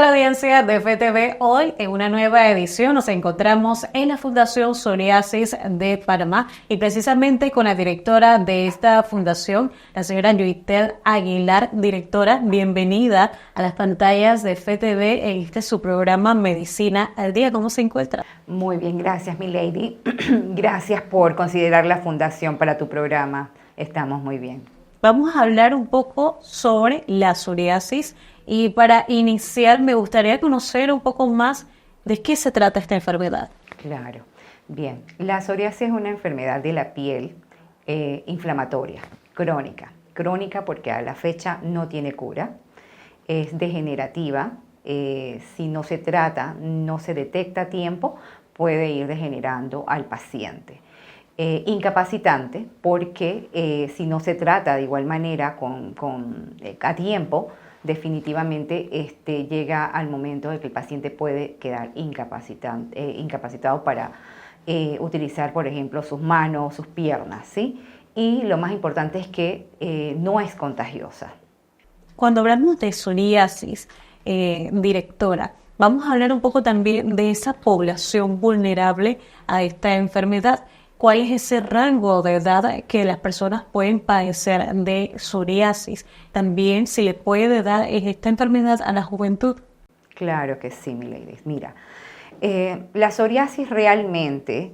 tal, audiencia de FTV? Hoy en una nueva edición nos encontramos en la Fundación Psoriasis de Panamá y precisamente con la directora de esta fundación, la señora Yuitel Aguilar. Directora, bienvenida a las pantallas de FTV en este su programa Medicina al Día. ¿Cómo se encuentra? Muy bien, gracias mi lady. Gracias por considerar la fundación para tu programa. Estamos muy bien. Vamos a hablar un poco sobre la psoriasis y para iniciar me gustaría conocer un poco más de qué se trata esta enfermedad. Claro. Bien, la psoriasis es una enfermedad de la piel inflamatoria, crónica. Crónica porque a la fecha no tiene cura, es degenerativa. Si no se trata, no se detecta a tiempo, puede ir degenerando al paciente. Incapacitante porque si no se trata de igual manera a tiempo, definitivamente llega al momento en que el paciente puede quedar incapacitado para utilizar, por ejemplo, sus manos, sus piernas, ¿sí? Y lo más importante es que no es contagiosa. Cuando hablamos de psoriasis, directora, vamos a hablar un poco también de esa población vulnerable a esta enfermedad. ¿Cuál es ese rango de edad que las personas pueden padecer de psoriasis? También se le puede dar esta enfermedad a la juventud. Claro que sí, mi lady. Mira, la psoriasis realmente,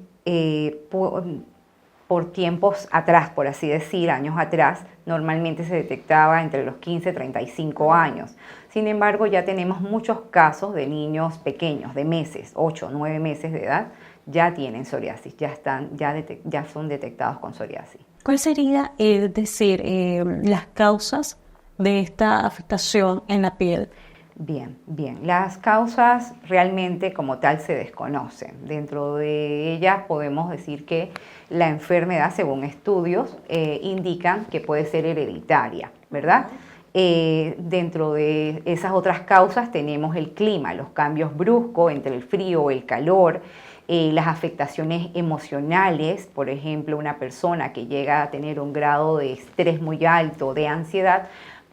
por tiempos atrás, por así decir, años atrás, normalmente se detectaba entre los 15 y 35 años. Sin embargo, ya tenemos muchos casos de niños pequeños, de meses, 8 o 9 meses de edad, ya tienen psoriasis, ya son detectados con psoriasis. ¿Cuál sería, las causas de esta afectación en la piel? Bien. Las causas realmente como tal se desconocen. Dentro de ellas podemos decir que la enfermedad, según estudios, indican que puede ser hereditaria, ¿verdad? Dentro de esas otras causas tenemos el clima, los cambios bruscos entre el frío o el calor, las afectaciones emocionales, por ejemplo, una persona que llega a tener un grado de estrés muy alto, de ansiedad,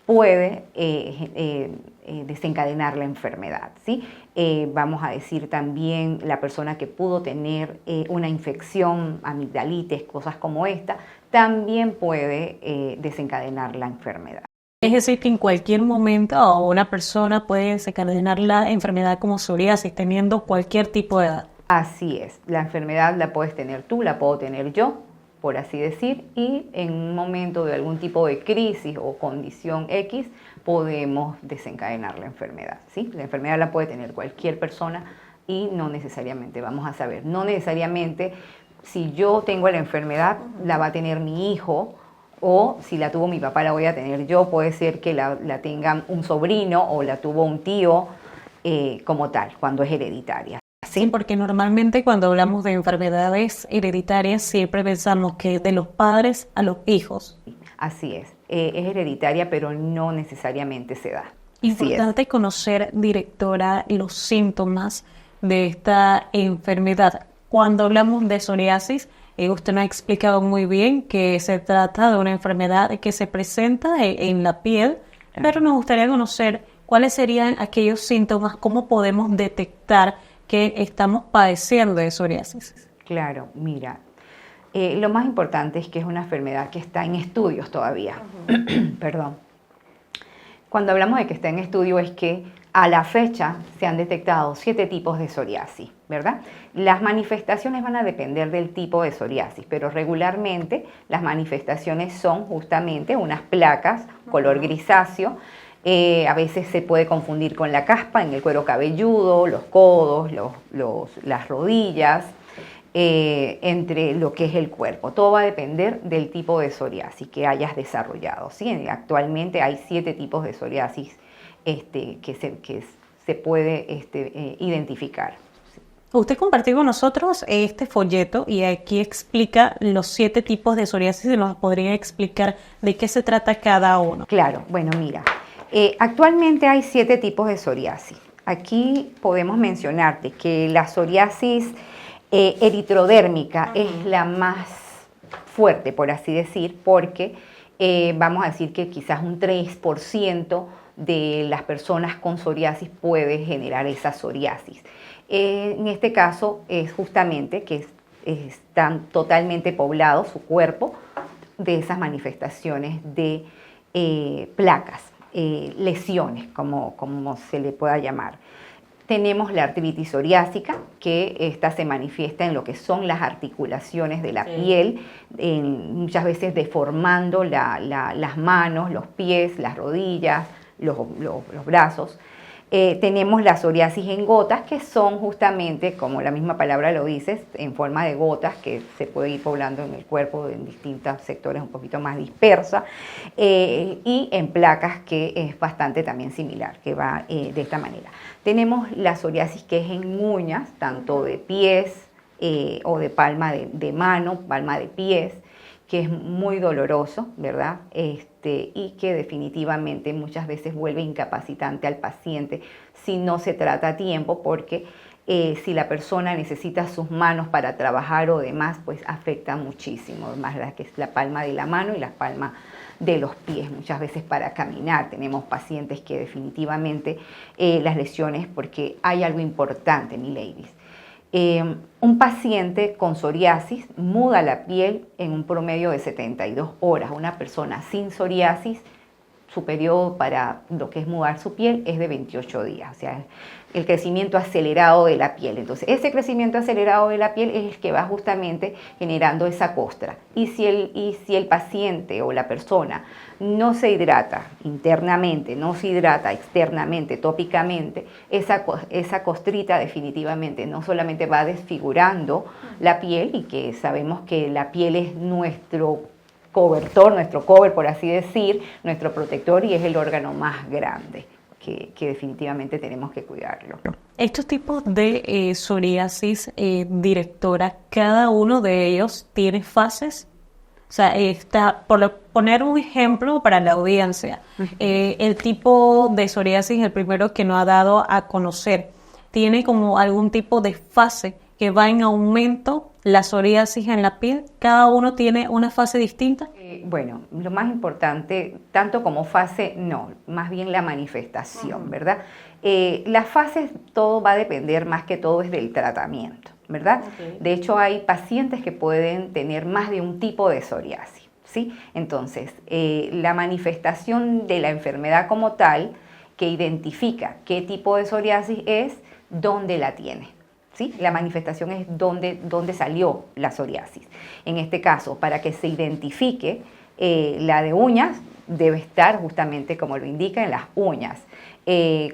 puede desencadenar la enfermedad, ¿sí? Vamos a decir también la persona que pudo tener una infección, amigdalitis, cosas como esta, también puede desencadenar la enfermedad. Es decir, que en cualquier momento una persona puede desencadenar la enfermedad como psoriasis teniendo cualquier tipo de edad. Así es, la enfermedad la puedes tener tú, la puedo tener yo, por así decir, y en un momento de algún tipo de crisis o condición X podemos desencadenar la enfermedad, ¿sí? La enfermedad la puede tener cualquier persona y no necesariamente, vamos a saber, no necesariamente si yo tengo la enfermedad la va a tener mi hijo, o si la tuvo mi papá la voy a tener yo, puede ser que la tenga un sobrino o la tuvo un tío como tal, cuando es hereditaria. Sí, porque normalmente cuando hablamos de enfermedades hereditarias siempre pensamos que de los padres a los hijos. Así es hereditaria, pero no necesariamente se da. Importante conocer, directora, los síntomas de esta enfermedad. Cuando hablamos de psoriasis, usted nos ha explicado muy bien que se trata de una enfermedad que se presenta en la piel, pero nos gustaría conocer cuáles serían aquellos síntomas, cómo podemos detectar que estamos padeciendo de psoriasis. Claro, mira, lo más importante es que es una enfermedad que está en estudios todavía. Perdón. Cuando hablamos de que está en estudio es que a la fecha se han detectado 7 tipos de psoriasis, ¿verdad? Las manifestaciones van a depender del tipo de psoriasis, pero regularmente las manifestaciones son justamente unas placas color grisáceo. A veces se puede confundir con la caspa en el cuero cabelludo, los codos, las rodillas, entre lo que es el cuerpo. Todo va a depender del tipo de psoriasis que hayas desarrollado, ¿sí? Actualmente hay 7 tipos de psoriasis que se puede identificar. Usted compartió con nosotros este folleto y aquí explica los 7 tipos de psoriasis y nos podría explicar de qué se trata cada uno. Claro, bueno, mira. Actualmente hay 7 tipos de psoriasis. Aquí podemos mencionarte que la psoriasis eritrodérmica es la más fuerte, por así decir, porque vamos a decir que quizás un 3% de las personas con psoriasis puede generar esa psoriasis. En este caso es justamente que están totalmente poblados su cuerpo de esas manifestaciones de placas, lesiones, como se le pueda llamar. Tenemos la artritis psoriásica, que esta se manifiesta en lo que son las articulaciones de la piel, muchas veces deformando las manos, los pies, las rodillas, los brazos. Tenemos la psoriasis en gotas, que son justamente, como la misma palabra lo dice, en forma de gotas que se puede ir poblando en el cuerpo en distintos sectores un poquito más dispersa, y en placas, que es bastante también similar, que va de esta manera. Tenemos la psoriasis que es en uñas, tanto de pies o de palma de mano, palma de pies, que es muy doloroso, ¿verdad? Y que definitivamente muchas veces vuelve incapacitante al paciente si no se trata a tiempo, porque si la persona necesita sus manos para trabajar o demás, pues afecta muchísimo, más que es la palma de la mano y la palma de los pies, muchas veces para caminar. Tenemos pacientes que definitivamente las lesiones, porque hay algo importante, mi ladies. Un paciente con psoriasis muda la piel en un promedio de 72 horas. Una persona sin psoriasis, su periodo para lo que es mudar su piel es de 28 días, o sea, el crecimiento acelerado de la piel. Entonces, ese crecimiento acelerado de la piel es el que va justamente generando esa costra. Y si el paciente o la persona no se hidrata internamente, no se hidrata externamente, tópicamente, esa costrita definitivamente no solamente va desfigurando la piel, y que sabemos que la piel es nuestro cover, por así decir, nuestro protector, y es el órgano más grande que definitivamente tenemos que cuidarlo. Estos tipos de psoriasis, directora, cada uno de ellos tiene fases. O sea, por poner un ejemplo para la audiencia, el tipo de psoriasis, el primero que nos ha dado a conocer, tiene como algún tipo de fase que va en aumento, la psoriasis en la piel. ¿Cada uno tiene una fase distinta? Bueno, lo más importante, tanto como fase, no, más bien la manifestación, ¿verdad? Las fases, todo va a depender más que todo es del tratamiento, ¿verdad? Okay. De hecho, hay pacientes que pueden tener más de un tipo de psoriasis, ¿sí? Entonces, la manifestación de la enfermedad como tal, que identifica qué tipo de psoriasis es, dónde la tiene. ¿Sí? La manifestación es dónde salió la psoriasis. En este caso, para que se identifique, la de uñas debe estar justamente como lo indica en las uñas.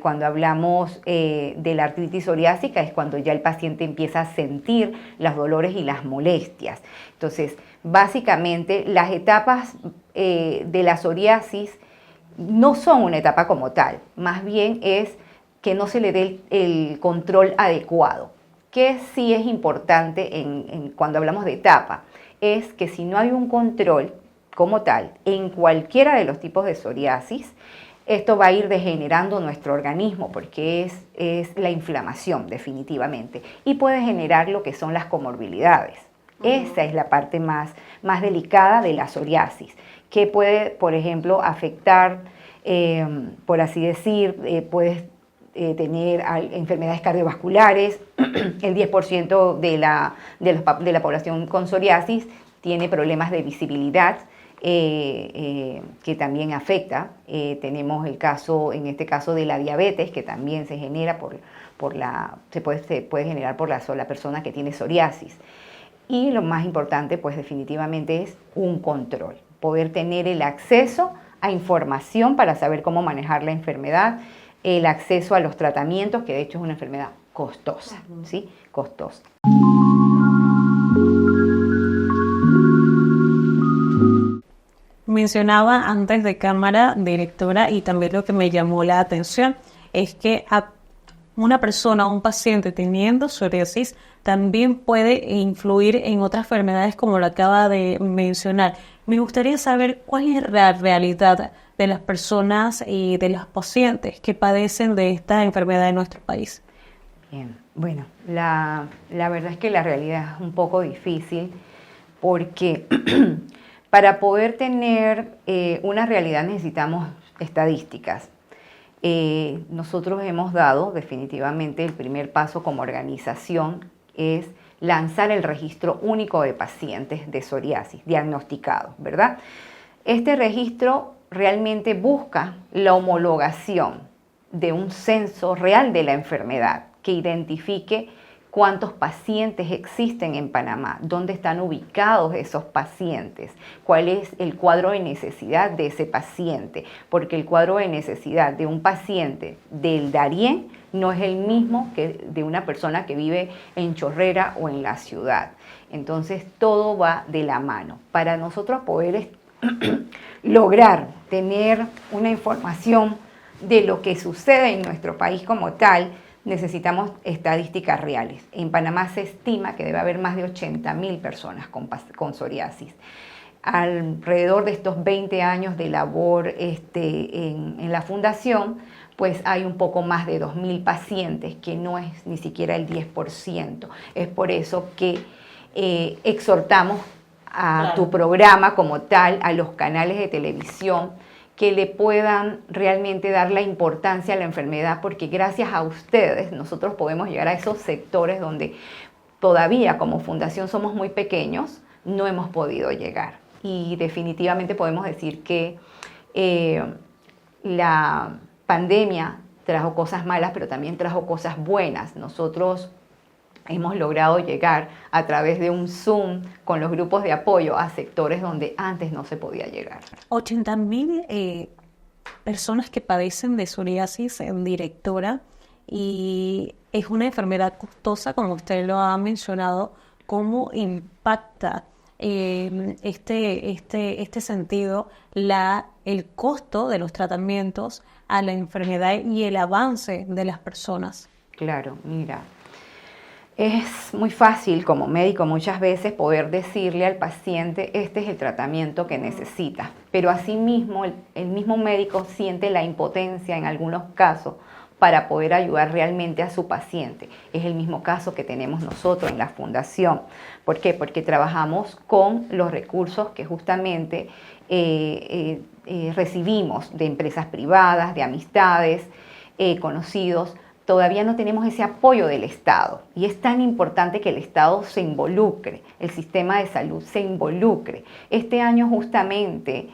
Cuando hablamos de la artritis psoriásica es cuando ya el paciente empieza a sentir los dolores y las molestias. Entonces, básicamente las etapas de la psoriasis no son una etapa como tal, más bien es que no se le dé el control adecuado. Que sí es importante cuando hablamos de etapa, es que si no hay un control como tal en cualquiera de los tipos de psoriasis, esto va a ir degenerando nuestro organismo, porque es la inflamación definitivamente, y puede generar lo que son las comorbilidades. Esa es la parte más delicada de la psoriasis, que puede, por ejemplo, afectar, por así decir, puedes tener enfermedades cardiovasculares. El 10% de la población con psoriasis tiene problemas de visibilidad, que también afecta. Tenemos en este caso de la diabetes, que también se genera se puede generar por la sola persona que tiene psoriasis. Y lo más importante, pues definitivamente es un control, poder tener el acceso a información para saber cómo manejar la enfermedad, el acceso a los tratamientos, que de hecho es una enfermedad costosa, ¿sí? Costosa. Mencionaba antes de cámara, directora, y también lo que me llamó la atención es que una persona, un paciente teniendo psoriasis, también puede influir en otras enfermedades como lo acaba de mencionar. Me gustaría saber cuál es la realidad de las personas y de los pacientes que padecen de esta enfermedad en nuestro país. Bien, bueno, la verdad es que la realidad es un poco difícil, porque para poder tener una realidad necesitamos estadísticas. nosotros hemos dado definitivamente el primer paso como organización es lanzar el registro único de pacientes de psoriasis diagnosticados, ¿verdad? Este registro realmente busca la homologación de un censo real de la enfermedad que identifique cuántos pacientes existen en Panamá, dónde están ubicados esos pacientes, cuál es el cuadro de necesidad de ese paciente, porque el cuadro de necesidad de un paciente del Darién no es el mismo que de una persona que vive en Chorrera o en la ciudad. Entonces todo va de la mano. Para nosotros poder lograr tener una información de lo que sucede en nuestro país como tal, necesitamos estadísticas reales. En Panamá se estima que debe haber más de 80.000 personas con psoriasis. Alrededor de estos 20 años de labor en la fundación, pues hay un poco más de 2.000 pacientes, que no es ni siquiera el 10%. Es por eso que exhortamos a tu programa como tal, a los canales de televisión, que le puedan realmente dar la importancia a la enfermedad, porque gracias a ustedes nosotros podemos llegar a esos sectores donde todavía como fundación somos muy pequeños, no hemos podido llegar. Y definitivamente podemos decir que la pandemia trajo cosas malas, pero también trajo cosas buenas. Nosotros hemos logrado llegar a través de un Zoom con los grupos de apoyo a sectores donde antes no se podía llegar. 80.000 personas que padecen de psoriasis, directora, y es una enfermedad costosa, como usted lo ha mencionado. ¿Cómo impacta este sentido el costo de los tratamientos a la enfermedad y el avance de las personas? Claro, mira. Es muy fácil como médico muchas veces poder decirle al paciente este es el tratamiento que necesita, pero asimismo el mismo médico siente la impotencia en algunos casos para poder ayudar realmente a su paciente. Es el mismo caso que tenemos nosotros en la fundación. ¿Por qué? Porque trabajamos con los recursos que justamente recibimos de empresas privadas, de amistades, conocidos. Todavía no tenemos ese apoyo del Estado y es tan importante que el Estado se involucre, el sistema de salud se involucre. Este año justamente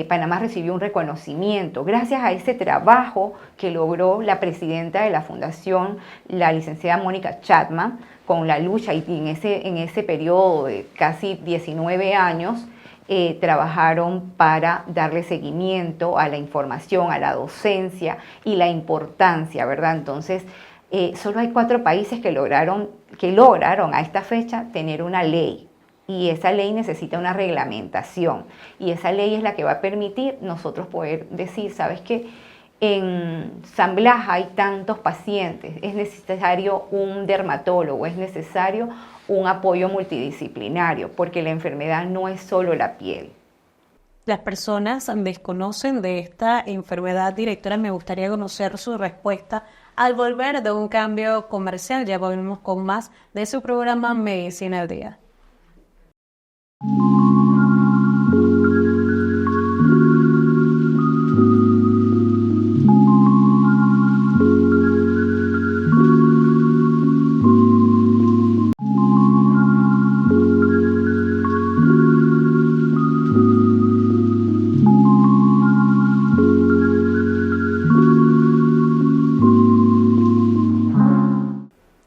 Panamá recibió un reconocimiento gracias a ese trabajo que logró la presidenta de la fundación, la licenciada Mónica Chapman, con la lucha, y en ese periodo de casi 19 años trabajaron para darle seguimiento a la información, a la docencia y la importancia, ¿verdad? Entonces, solo hay 4 países que lograron a esta fecha tener una ley, y esa ley necesita una reglamentación, y esa ley es la que va a permitir nosotros poder decir, ¿sabes qué? En San Blas hay tantos pacientes, es necesario un dermatólogo, es necesario un apoyo multidisciplinario, porque la enfermedad no es solo la piel. Las personas desconocen de esta enfermedad, directora. Me gustaría conocer su respuesta al volver de un cambio comercial. Ya volvemos con más de su programa Medicina al Día.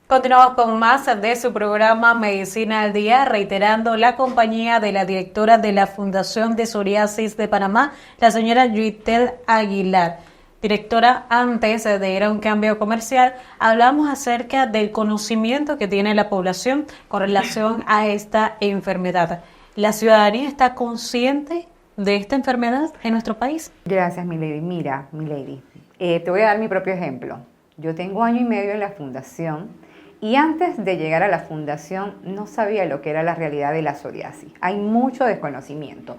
Continuamos con más de su programa Medicina al Día, reiterando la compañía de la directora de la Fundación de Psoriasis de Panamá, la señora Yuitel Aguilar. Directora, antes de ir a un cambio comercial, hablamos acerca del conocimiento que tiene la población con relación a esta enfermedad. ¿La ciudadanía está consciente de esta enfermedad en nuestro país? Gracias, Milady. Mira, Milady, te voy a dar mi propio ejemplo. Yo tengo 1 año y medio en la fundación, y antes de llegar a la fundación no sabía lo que era la realidad de la psoriasis. Hay mucho desconocimiento.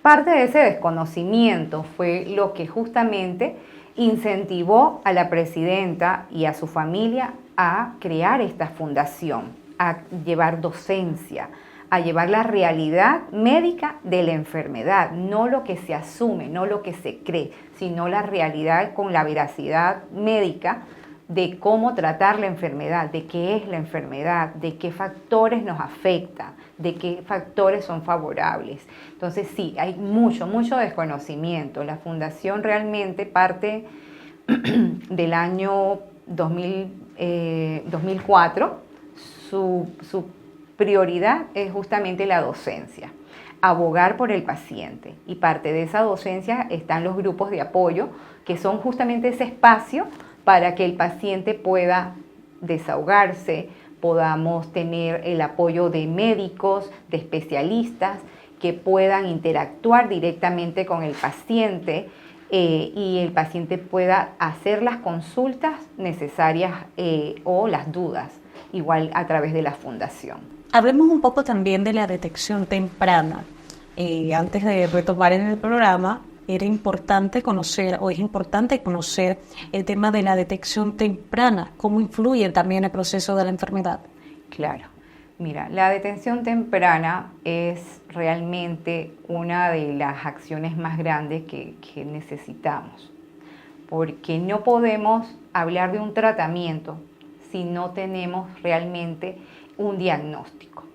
Parte de ese desconocimiento fue lo que justamente incentivó a la presidenta y a su familia a crear esta fundación, a llevar docencia, a llevar la realidad médica de la enfermedad, no lo que se asume, no lo que se cree, sino la realidad con la veracidad médica de cómo tratar la enfermedad, de qué es la enfermedad, de qué factores nos afectan, de qué factores son favorables. Entonces sí, hay mucho desconocimiento. La fundación realmente parte del año 2004, su prioridad es justamente la docencia, abogar por el paciente, y parte de esa docencia están los grupos de apoyo, que son justamente ese espacio para que el paciente pueda desahogarse, podamos tener el apoyo de médicos, de especialistas que puedan interactuar directamente con el paciente, y el paciente pueda hacer las consultas necesarias o las dudas, igual a través de la fundación. Hablemos un poco también de la detección temprana. Antes de retomar en el programa, era importante conocer, o es importante conocer, el tema de la detección temprana, cómo influye también el proceso de la enfermedad. Claro. Mira, la detención temprana es realmente una de las acciones más grandes que necesitamos, porque no podemos hablar de un tratamiento si no tenemos realmente un diagnóstico.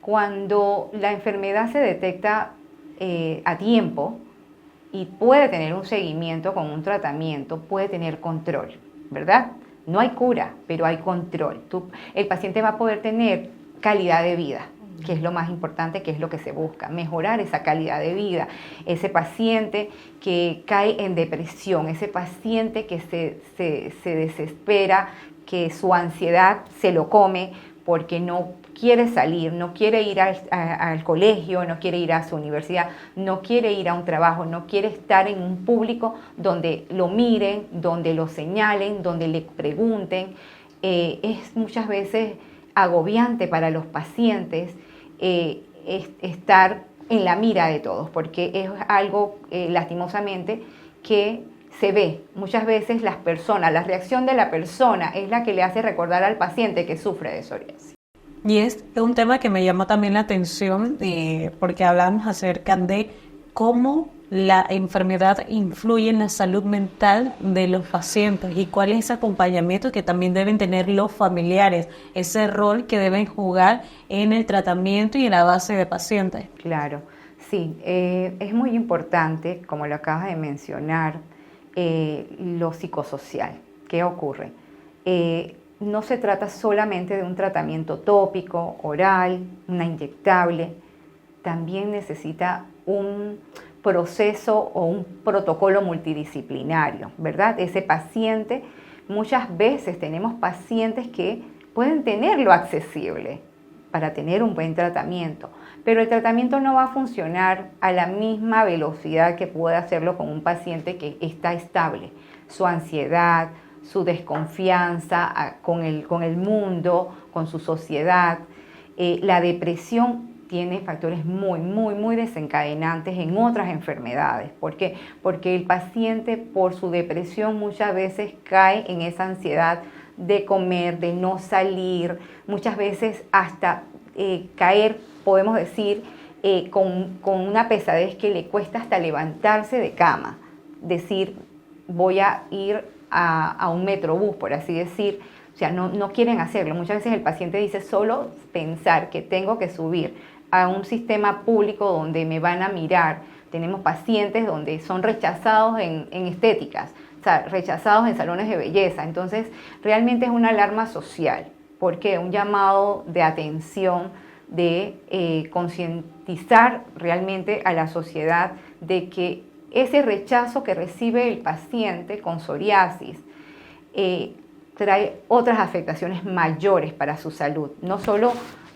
Cuando la enfermedad se detecta a tiempo y puede tener un seguimiento con un tratamiento, puede tener control, ¿verdad? No hay cura, pero hay control. El paciente va a poder tener calidad de vida, que es lo más importante, que es lo que se busca, mejorar esa calidad de vida. Ese paciente que cae en depresión, ese paciente que se desespera, que su ansiedad se lo come porque no quiere salir, no quiere ir al colegio, no quiere ir a su universidad, no quiere ir a un trabajo, no quiere estar en un público donde lo miren, donde lo señalen, donde le pregunten. Es muchas veces agobiante para los pacientes estar en la mira de todos, porque es algo lastimosamente que se ve. Muchas veces las personas, la reacción de la persona es la que le hace recordar al paciente que sufre de psoriasis. Y es un tema que me llamó también la atención, porque hablamos acerca de cómo la enfermedad influye en la salud mental de los pacientes y cuál es ese acompañamiento que también deben tener los familiares, ese rol que deben jugar en el tratamiento y en la base de pacientes. Claro, sí, es muy importante, como lo acabas de mencionar, lo psicosocial. ¿Qué ocurre? No se trata solamente de un tratamiento tópico, oral, una inyectable, también necesita un proceso o un protocolo multidisciplinario, ¿verdad? Ese paciente, muchas veces tenemos pacientes que pueden tenerlo accesible para tener un buen tratamiento, pero el tratamiento no va a funcionar a la misma velocidad que puede hacerlo con un paciente que está estable. Su ansiedad, su desconfianza con el mundo, con su sociedad, la depresión tiene factores muy desencadenantes en otras enfermedades. ¿Por qué? Porque el paciente por su depresión muchas veces cae en esa ansiedad de comer, de no salir, muchas veces hasta caer, podemos decir, con una pesadez que le cuesta hasta levantarse de cama, decir voy a ir a un metrobús, por así decir. O sea, no quieren hacerlo. Muchas veces el paciente dice, solo pensar que tengo que subir a un sistema público donde me van a mirar. Tenemos pacientes donde son rechazados en estéticas, o sea, rechazados en salones de belleza. Entonces, realmente es una alarma social, porque un llamado de atención, de concientizar realmente a la sociedad de que ese rechazo que recibe el paciente con psoriasis trae otras afectaciones mayores para su salud, no solo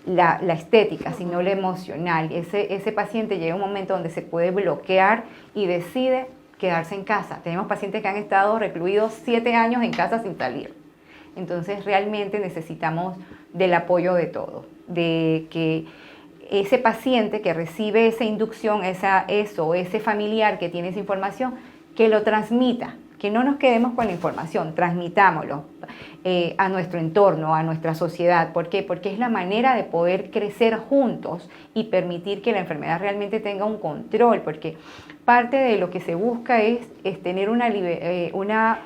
la estética, sino la emocional. Ese paciente llega a un momento donde se puede bloquear y decide quedarse en casa. Tenemos pacientes que han estado recluidos 7 años en casa sin salir. Entonces realmente necesitamos del apoyo de todos, de que ese paciente que recibe esa inducción, ese familiar que tiene esa información, que lo transmita que no nos quedemos con la información, transmitámoslo a nuestro entorno, a nuestra sociedad. ¿Por qué? Porque es la manera de poder crecer juntos y permitir que la enfermedad realmente tenga un control, porque parte de lo que se busca es tener una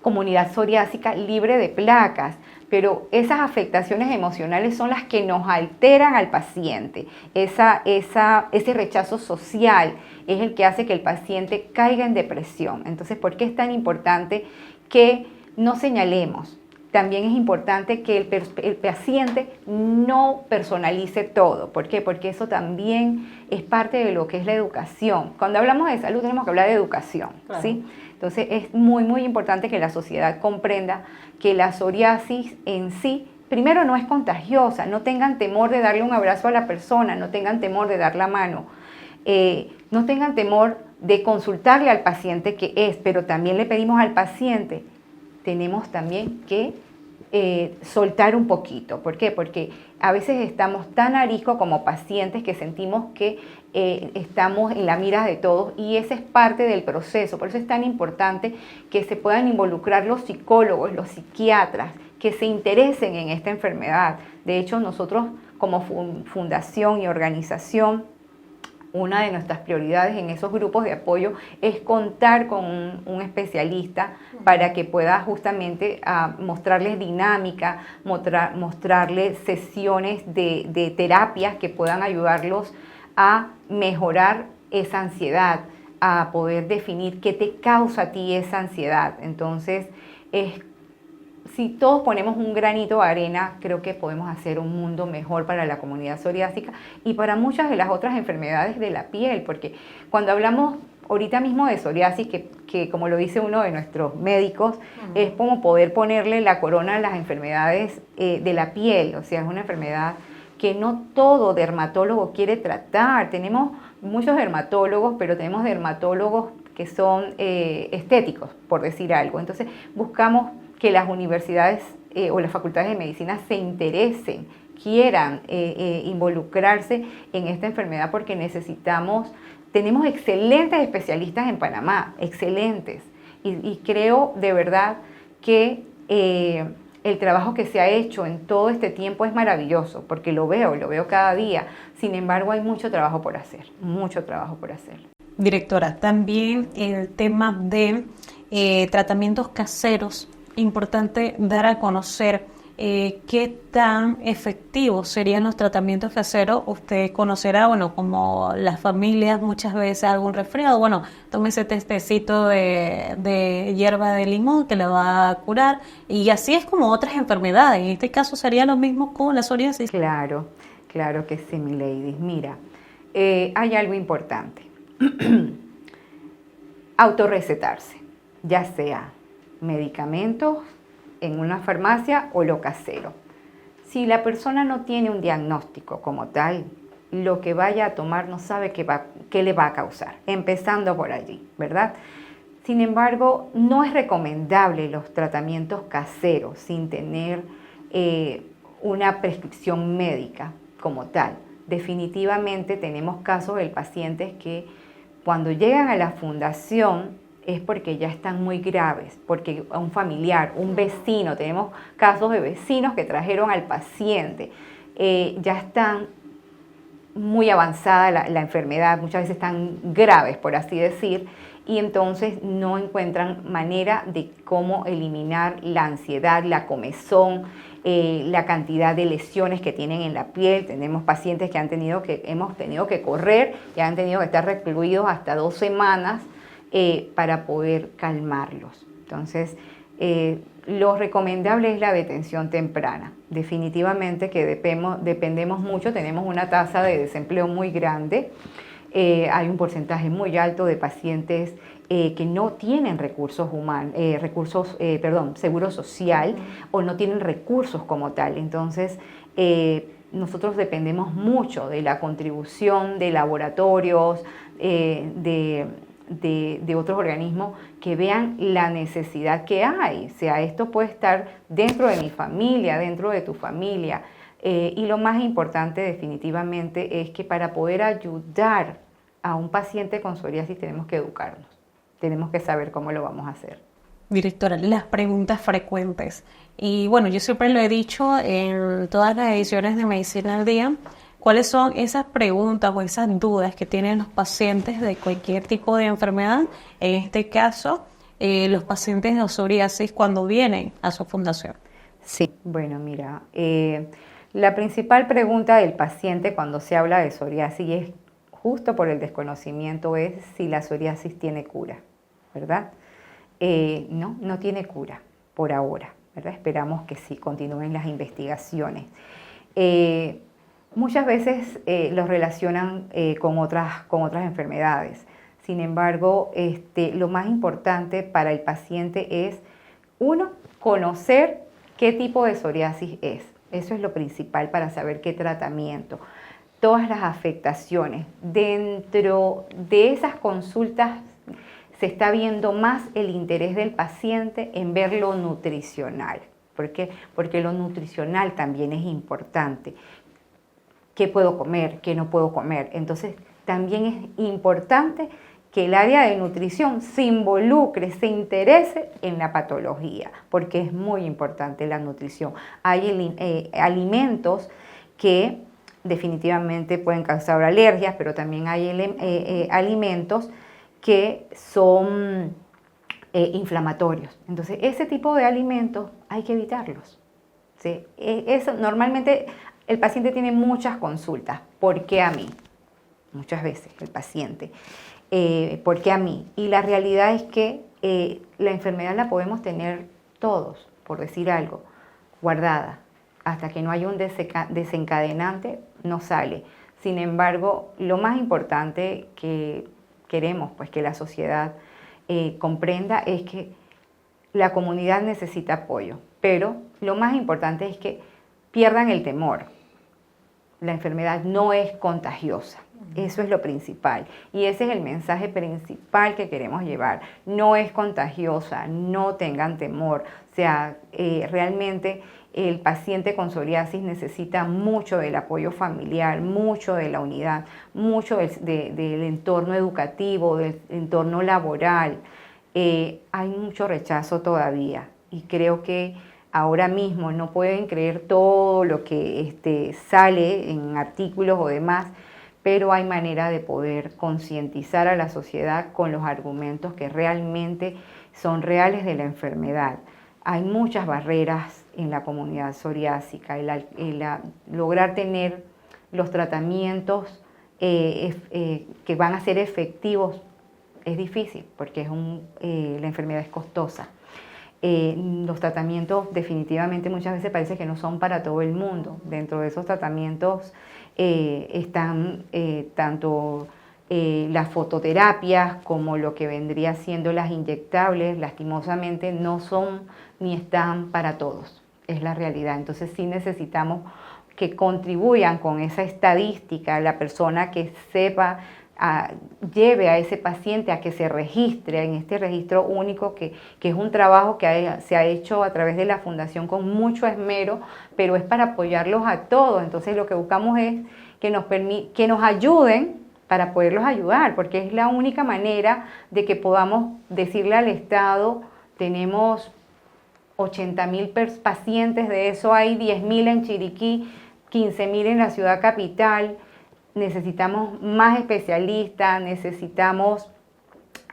comunidad psoriásica libre de placas, pero esas afectaciones emocionales son las que nos alteran al paciente. Ese rechazo social es el que hace que el paciente caiga en depresión. Entonces, ¿por qué es tan importante que no señalemos? También es importante que el paciente no personalice todo. ¿Por qué? Porque eso también es parte de lo que es la educación. Cuando hablamos de salud tenemos que hablar de educación, claro. ¿Sí? Entonces es muy, muy importante que la sociedad comprenda que la psoriasis en sí, primero, no es contagiosa. No tengan temor de darle un abrazo a la persona, no tengan temor de dar la mano, no tengan temor de consultarle al paciente qué es, pero también le pedimos al paciente, tenemos también que soltar un poquito. ¿Por qué? Porque a veces estamos tan ariscos como pacientes que sentimos que estamos en la mira de todos, y ese es parte del proceso. Por eso es tan importante que se puedan involucrar los psicólogos, los psiquiatras, que se interesen en esta enfermedad. De hecho, nosotros como fundación y organización, una de nuestras prioridades en esos grupos de apoyo es contar con un especialista para que pueda justamente mostrarles dinámica, mostrarles sesiones de terapias que puedan ayudarlos a mejorar esa ansiedad, a poder definir qué te causa a ti esa ansiedad. Entonces, si todos ponemos un granito de arena, creo que podemos hacer un mundo mejor para la comunidad psoriásica y para muchas de las otras enfermedades de la piel, porque cuando hablamos ahorita mismo de psoriasis, que como lo dice uno de nuestros médicos, es como poder ponerle la corona a las enfermedades de la piel. O sea, es una enfermedad que no todo dermatólogo quiere tratar. Tenemos muchos dermatólogos, pero tenemos dermatólogos que son estéticos, por decir algo. Entonces, buscamos que las universidades o las facultades de medicina se interesen, quieran involucrarse en esta enfermedad, porque tenemos excelentes especialistas en Panamá, excelentes, y creo de verdad que el trabajo que se ha hecho en todo este tiempo es maravilloso, porque lo veo cada día. Sin embargo, hay mucho trabajo por hacer, mucho trabajo por hacer. Directora, también el tema de tratamientos caseros, importante dar a conocer qué tan efectivos serían los tratamientos caseros. Usted conocerá, bueno, como las familias muchas veces algún resfriado, bueno, tome ese testecito de hierba de limón que le va a curar, y así es como otras enfermedades. En este caso sería lo mismo con la psoriasis. Claro, claro que sí, mi lady. Mira, hay algo importante. Autorrecetarse, ya sea medicamentos en una farmacia o lo casero. Si la persona no tiene un diagnóstico como tal, lo que vaya a tomar no sabe qué le va a causar, empezando por allí, ¿verdad? Sin embargo, no es recomendable los tratamientos caseros sin tener una prescripción médica como tal. Definitivamente tenemos casos de pacientes que cuando llegan a la fundación es porque ya están muy graves, porque un familiar, un vecino, tenemos casos de vecinos que trajeron al paciente, ya están muy avanzada la enfermedad, muchas veces están graves, por así decir, y entonces no encuentran manera de cómo eliminar la ansiedad, la comezón, la cantidad de lesiones que tienen en la piel. Tenemos pacientes que hemos tenido que correr y han tenido que estar recluidos hasta 2 semanas para poder calmarlos. Entonces, lo recomendable es la detención temprana. Definitivamente que dependemos mucho, tenemos una tasa de desempleo muy grande, hay un porcentaje muy alto de pacientes que no tienen seguro social, o no tienen recursos como tal. Entonces, nosotros dependemos mucho de la contribución de laboratorios, de otros organismos que vean la necesidad que hay. O sea, esto puede estar dentro de mi familia, dentro de tu familia. Y lo más importante definitivamente es que para poder ayudar a un paciente con psoriasis tenemos que educarnos. tenemos que saber cómo lo vamos a hacer. Directora, las preguntas frecuentes. Y bueno, yo siempre lo he dicho en todas las ediciones de Medicina al Día, ¿cuáles son esas preguntas o esas dudas que tienen los pacientes de cualquier tipo de enfermedad? En este caso, los pacientes de psoriasis cuando vienen a su fundación. Sí, bueno, mira, la principal pregunta del paciente cuando se habla de psoriasis es justo por el desconocimiento es si la psoriasis tiene cura, ¿verdad? No tiene cura por ahora, ¿verdad? Esperamos que sí continúen las investigaciones. Muchas veces los relacionan con otras enfermedades. Sin embargo, lo más importante para el paciente es, uno, conocer qué tipo de psoriasis es. Eso es lo principal para saber qué tratamiento. Todas las afectaciones. Dentro de esas consultas se está viendo más el interés del paciente en ver lo nutricional. ¿Por qué? Porque lo nutricional también es importante. ¿Qué puedo comer? ¿Qué no puedo comer? Entonces, también es importante que el área de nutrición se involucre, se interese en la patología, porque es muy importante la nutrición. Hay alimentos que definitivamente pueden causar alergias, pero también hay alimentos que son inflamatorios. Entonces, ese tipo de alimentos hay que evitarlos. ¿Sí? Eso, normalmente el paciente tiene muchas consultas. ¿Por qué a mí? Muchas veces el paciente. ¿Por qué a mí? Y la realidad es que la enfermedad la podemos tener todos, por decir algo, guardada. Hasta que no haya un desencadenante, no sale. Sin embargo, lo más importante que queremos pues, que la sociedad comprenda es que la comunidad necesita apoyo, pero lo más importante es que pierdan el temor. La enfermedad no es contagiosa, eso es lo principal y ese es el mensaje principal que queremos llevar. No es contagiosa, no tengan temor, o sea, realmente el paciente con psoriasis necesita mucho del apoyo familiar, mucho de la unidad, mucho del entorno educativo, del entorno laboral. Hay mucho rechazo todavía y creo que ahora mismo no pueden creer todo lo que sale en artículos o demás, pero hay manera de poder concientizar a la sociedad con los argumentos que realmente son reales de la enfermedad. Hay muchas barreras en la comunidad psoriásica, lograr tener los tratamientos que van a ser efectivos es difícil porque la enfermedad es costosa. Los tratamientos definitivamente muchas veces parece que no son para todo el mundo. Dentro de esos tratamientos están tanto las fototerapias como lo que vendría siendo las inyectables, lastimosamente no son ni están para todos, es la realidad. Entonces sí necesitamos que contribuyan con esa estadística, la persona que sepa, lleve a ese paciente a que se registre en este registro único que es un trabajo que se ha hecho a través de la fundación con mucho esmero, pero es para apoyarlos a todos. Entonces lo que buscamos es que nos ayuden para poderlos ayudar, porque es la única manera de que podamos decirle al Estado, tenemos 80.000 pacientes, de eso hay 10.000 en Chiriquí, 15.000 en la ciudad capital. Necesitamos más especialistas, necesitamos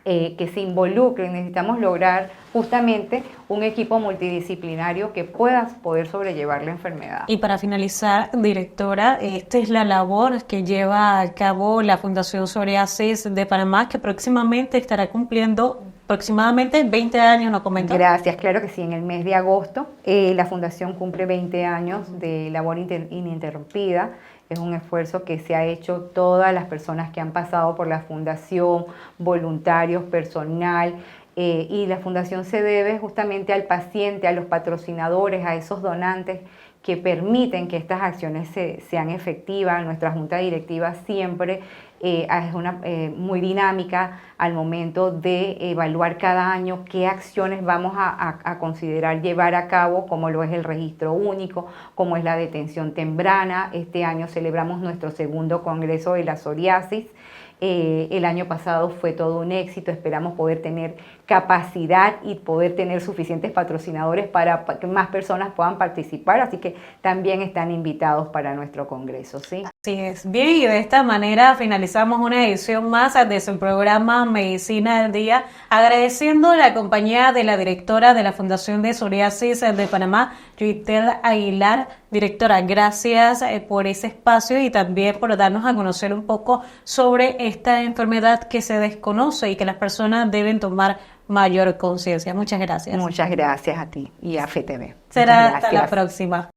que se involucren, necesitamos lograr justamente un equipo multidisciplinario que pueda poder sobrellevar la enfermedad. Y para finalizar, directora, esta es la labor que lleva a cabo la Fundación Psoriasis de Panamá, que próximamente estará cumpliendo aproximadamente 20 años, ¿no comentó? Gracias, claro que sí, en el mes de agosto la Fundación cumple 20 años de labor ininterrumpida. Es un esfuerzo que se ha hecho todas las personas que han pasado por la Fundación, voluntarios, personal, y la Fundación se debe justamente al paciente, a los patrocinadores, a esos donantes que permiten que estas acciones sean efectivas. Nuestra junta directiva siempre es muy dinámica al momento de evaluar cada año qué acciones vamos a considerar llevar a cabo, como lo es el registro único, como es la detención temprana. Este año celebramos nuestro segundo congreso de la psoriasis El año pasado fue todo un éxito, esperamos poder tener capacidad y poder tener suficientes patrocinadores para que más personas puedan participar, así que también están invitados para nuestro congreso, ¿sí? Así es. Bien, y de esta manera finalizamos una edición más de su programa Medicina del Día, agradeciendo la compañía de la directora de la Fundación de Psoriasis de Panamá, Yuitel Aguilar. Directora, gracias por ese espacio y también por darnos a conocer un poco sobre esta enfermedad que se desconoce y que las personas deben tomar mayor conciencia. Muchas gracias. Muchas gracias a ti y a FETV. Será hasta la próxima.